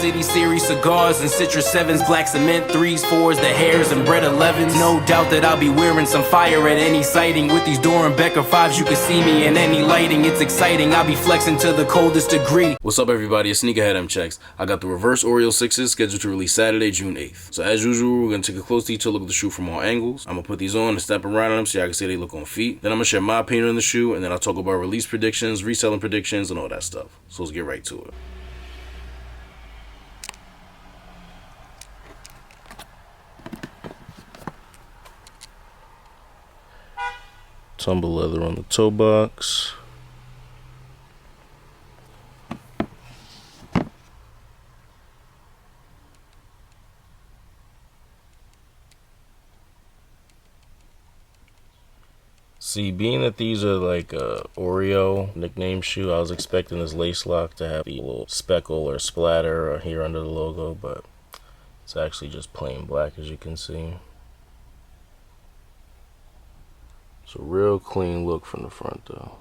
City series cigars and Citrus 7s, black cement 3s, 4s, the hairs and bread 11s. No doubt that I'll be wearing some fire at any sighting. With these Doran Becker 5s, you can see me in any lighting. It's exciting, I'll be flexing to the coldest degree. What's up, everybody? It's Sneakerhead M Checks. I got the Reverse Oreo 6s scheduled to release Saturday, June 8th. So as usual, we're going to take a close detailed look at the shoe from all angles. I'm going to put these on and step around on them so y'all can see how they look on feet. Then I'm going to share my opinion on the shoe, and then I'll talk about release predictions, reselling predictions, and all that stuff. So let's get right to it. Tumble leather on the toe box. See, being that these are like a Oreo nickname shoe, I was expecting this lace lock to have a little speckle or splatter here under the logo, but it's actually just plain black, as you can see. It's a real clean look from the front though.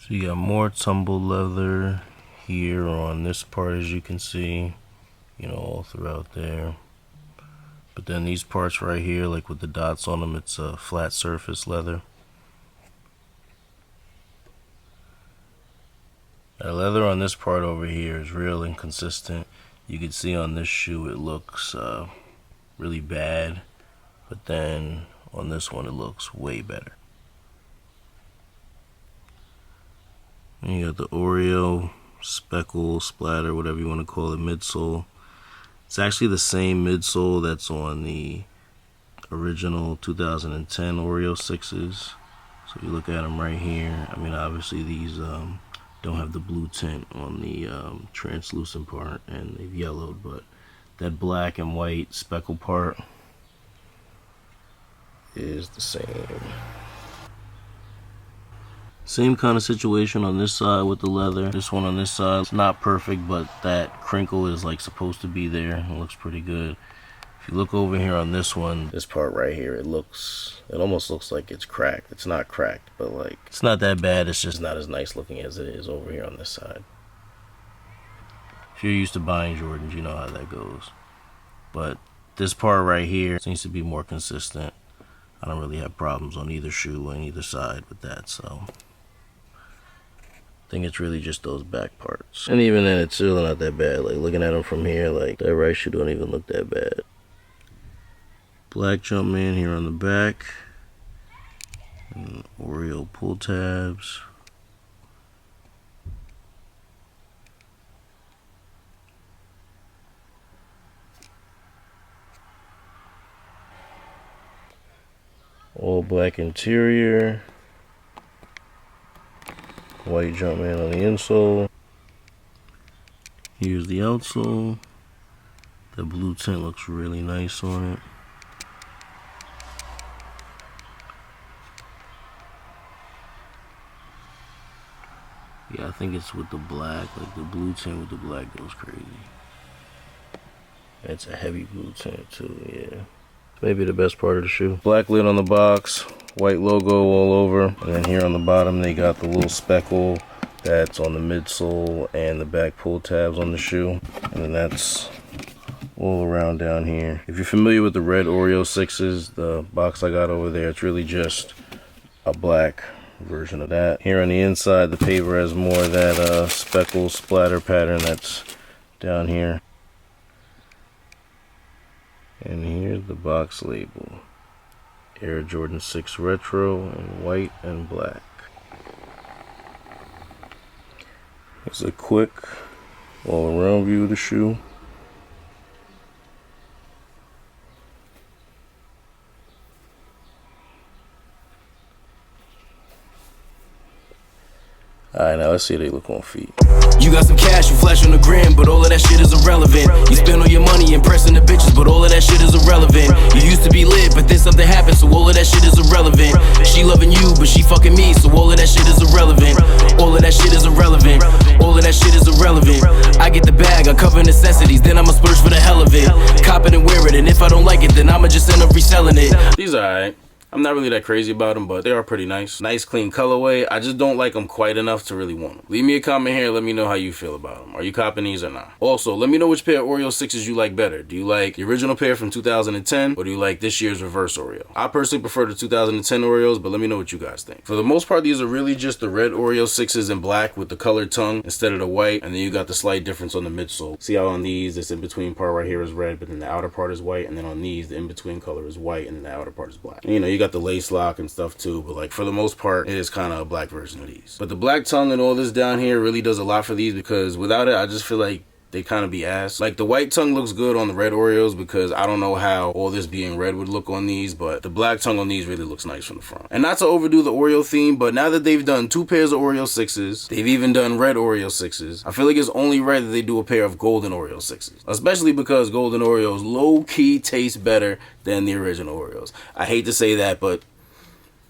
So you got more tumble leather here on this part, as you can see, you know, all throughout there. But then these parts right here, like with the dots on them, it's a flat surface leather. The leather on this part over here is real inconsistent. You can see on this shoe it looks really bad, but then on this one it looks way better. And you got the Oreo speckle, splatter, whatever you want to call it, midsole. It's actually the same midsole that's on the original 2010 Oreo 6s. So if you look at them right here, I mean, obviously these don't have the blue tint on the translucent part, and they've yellowed, but that black and white speckle part is the same. Same kind of situation on this side with the leather. This one on this side, it's not perfect, but that crinkle is like supposed to be there. It looks pretty good. If you look over here on this one, this part right here, it almost looks like it's cracked. It's not cracked, but like, it's not that bad. It's just not as nice looking as it is over here on this side. If you're used to buying Jordans, you know how that goes. But this part right here seems to be more consistent. I don't really have problems on either shoe on either side with that, so I think it's really just those back parts. And even then, it's still not that bad. Like, looking at them from here, like, that right shoe don't even look that bad. Black Jumpman here on the back. And Oreo pull tabs. All black interior. White Jumpman on the insole. Here's the outsole. The blue tint looks really nice on it. Yeah, I think it's with the black, like the blue tint with the black goes crazy. It's a heavy blue tint too, yeah. Maybe the best part of the shoe. Black lid on the box, white logo all over, and then here on the bottom they got the little speckle that's on the midsole and the back pull tabs on the shoe, and then that's all around down here. If you're familiar with the red Oreo 6s, the box I got over there, it's really just a black version of that. Here on the inside, the paver has more of that speckle splatter pattern that's down here. And here's the box label. Air Jordan 6 Retro in white and black. It's a quick all-around view of the shoe. Alright, now let's see how they look on feet. You got some cash, you flash on the gram, but all of that shit is irrelevant. You spend all your money impressing the bitches, but all of that shit is irrelevant. You used to be lit, but then something happened, so all of that shit is irrelevant. She loving you, but she fucking me, so all of that shit is irrelevant. All of that shit is irrelevant. All of that shit is irrelevant. I get the bag, I cover necessities, then I'ma splurge for the hell of it. Cop it and wear it, and if I don't like it, then I'ma just end up reselling it. These are alright. I'm not really that crazy about them, but they are pretty nice. Nice clean colorway. I just don't like them quite enough to really want them. Leave me a comment here, let me know how you feel about them. Are you copping these or not? Also, let me know which pair of Oreo 6s you like better. Do you like the original pair from 2010, or do you like this year's Reverse Oreo? I personally prefer the 2010 Oreos, but let me know what you guys think. For the most part, these are really just the red Oreo 6s in black with the colored tongue instead of the white, and then you got the slight difference on the midsole. See how on these, this in-between part right here is red, but then the outer part is white, and then on these, the in-between color is white, and then the outer part is black. And, you know, you got the lace lock and stuff too, but like for the most part, it is kind of a black version of these. But the black tongue and all this down here really does a lot for these, because without it, I just feel like they kind of be ass. Like the white tongue looks good on the red Oreos because I don't know how all this being red would look on these, but the black tongue on these really looks nice from the front. And not to overdo the Oreo theme, but now that they've done 2 pairs of Oreo 6s, they've even done red Oreo 6s, I feel like it's only right that they do a pair of golden Oreo 6s. Especially because golden Oreos low-key taste better than the original Oreos. I hate to say that, but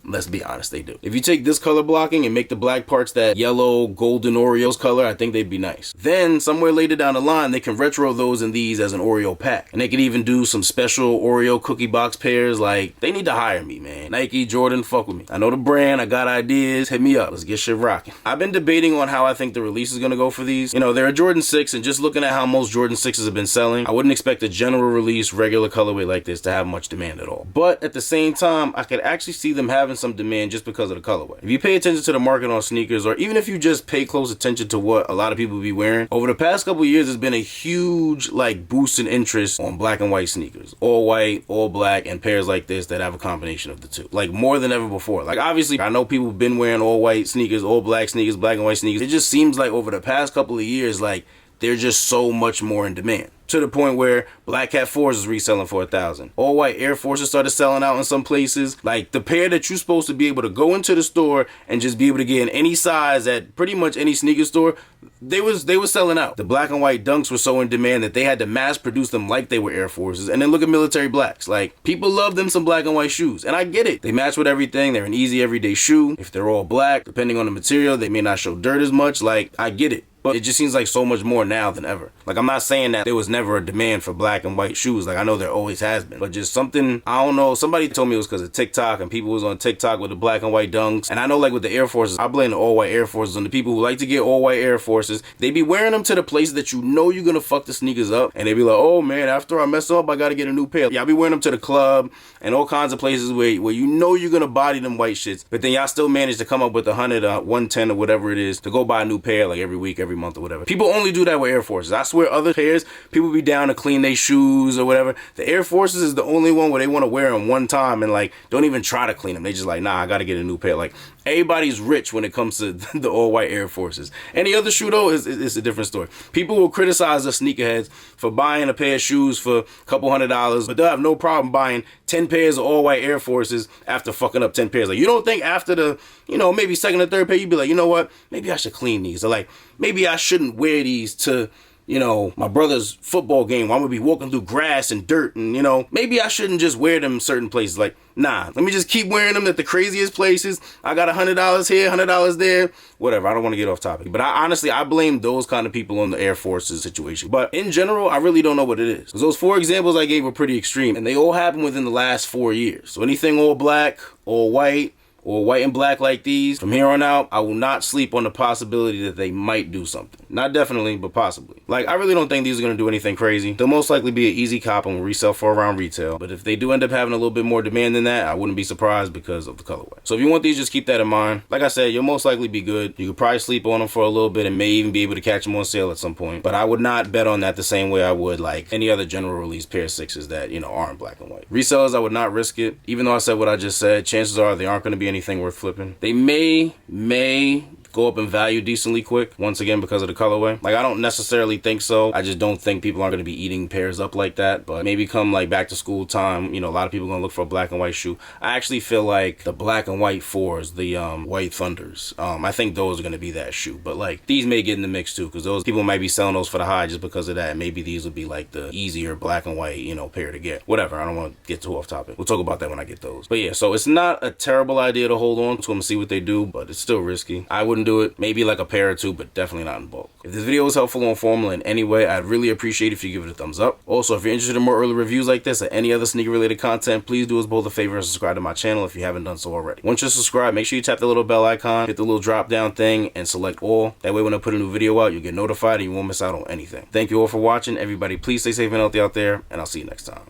let's be honest, they do. If you take this color blocking and make the black parts that yellow golden Oreos color, I think they'd be nice. Then somewhere later down the line, they can retro those and these as an Oreo pack. And they could even do some special Oreo cookie box pairs. Like, they need to hire me, man. Nike, Jordan, fuck with me. I know the brand, I got ideas, hit me up. Let's get shit rocking. I've been debating on how I think the release is gonna go for these. You know, they're a Jordan 6, and just looking at how most Jordan 6s have been selling, I wouldn't expect a general release regular colorway like this to have much demand at all. But at the same time, I could actually see them having some demand just because of the colorway. If you pay attention to the market on sneakers, or even if you just pay close attention to what a lot of people be wearing, over the past couple of years, there's been a huge like boost in interest on black and white sneakers. All white, all black, and pairs like this that have a combination of the two. Like more than ever before. Like obviously, I know people have been wearing all white sneakers, all black sneakers, black and white sneakers. It just seems like over the past couple of years, like they're just so much more in demand. To the point where Black Cat 4s is reselling for $1,000. All white Air Forces started selling out in some places. Like the pair that you're supposed to be able to go into the store and just be able to get in any size at pretty much any sneaker store, they was selling out. The black and white Dunks were so in demand that they had to mass produce them like they were Air Forces. And then look at military blacks. Like people love them some black and white shoes, and I get it. They match with everything. They're an easy everyday shoe. If they're all black, depending on the material, they may not show dirt as much. Like I get it. But it just seems like so much more now than ever. Like, I'm not saying that there was never a demand for black and white shoes. Like, I know there always has been. But just something, I don't know. Somebody told me it was because of TikTok, and people was on TikTok with the black and white Dunks. And I know, like, with the Air Forces, I blame the all-white Air Forces on the people who like to get all-white Air Forces. They be wearing them to the places that you know you're going to fuck the sneakers up. And they be like, oh, man, after I mess up, I got to get a new pair. Y'all be wearing them to the club and all kinds of places where you know you're going to body them white shits. But then y'all still manage to come up with 100, 110 or whatever it is to go buy a new pair, like, every week, every month or whatever. People only do that with Air Forces. I swear other pairs, people be down to clean their shoes or whatever. The Air Forces is the only one where they want to wear them one time and like don't even try to clean them. They just like, nah, I gotta get a new pair. Like everybody's rich when it comes to the all-white Air Forces. Any other shoe though is a different story. People will criticize the sneakerheads for buying a pair of shoes for a couple $100s, but they'll have no problem buying 10 pairs of all-white Air Forces after fucking up 10 pairs. Like you don't think after the, you know, maybe second or third pair, you'd be like, you know what, maybe I should clean these. Or like, maybe I shouldn't wear these to, you know, my brother's football game where I'm gonna be walking through grass and dirt, and you know, maybe I shouldn't just wear them certain places. Like, nah, let me just keep wearing them at the craziest places. I got $100 here, $100 there, whatever. I don't want to get off topic, but I blame those kind of people on the Air Forces situation. But in general, I really don't know what it is, because those 4 examples I gave were pretty extreme, and they all happened within the last 4 years. So anything all black, all white, or white and black like these, from here on out, I will not sleep on the possibility that they might do something. Not definitely, but possibly. Like, I really don't think these are going to do anything crazy. They'll most likely be an easy cop and will resell for around retail. But if they do end up having a little bit more demand than that, I wouldn't be surprised because of the colorway. So if you want these, just keep that in mind. Like I said, you'll most likely be good. You could probably sleep on them for a little bit and may even be able to catch them on sale at some point. But I would not bet on that the same way I would like any other general release pair of 6s that, you know, aren't black and white. Resellers, I would not risk it. Even though I said what I just said, chances are they aren't going to be anything worth flipping. They may go up in value decently quick, once again because of the colorway. Like, I don't necessarily think so. I just don't think people are going to be eating pairs up like that. But maybe come like back to school time, you know, a lot of people are going to look for a black and white shoe. I actually feel like the black and white 4s, the white Thunders, I think those are going to be that shoe. But like, these may get in the mix too, because those people might be selling those for the high just because of that. Maybe these would be like the easier black and white, you know, pair to get. Whatever, I don't want to get too off topic. We'll talk about that when I get those. But yeah, so it's not a terrible idea to hold on to them and see what they do, but it's still risky. I wouldn't wouldn't do it. Maybe like a pair or two, but definitely not in bulk. If this video was helpful or informational in any way, I'd really appreciate if you give it a thumbs up. Also, if you're interested in more early reviews like this or any other sneaker related content, please do us both a favor and subscribe to my channel if you haven't done so already. Once you're subscribed, make sure you tap the little bell icon, hit the little drop down thing, and select all. That way when I put a new video out, you'll get notified and you won't miss out on anything. Thank you all for watching. Everybody, please stay safe and healthy out there, and I'll see you next time.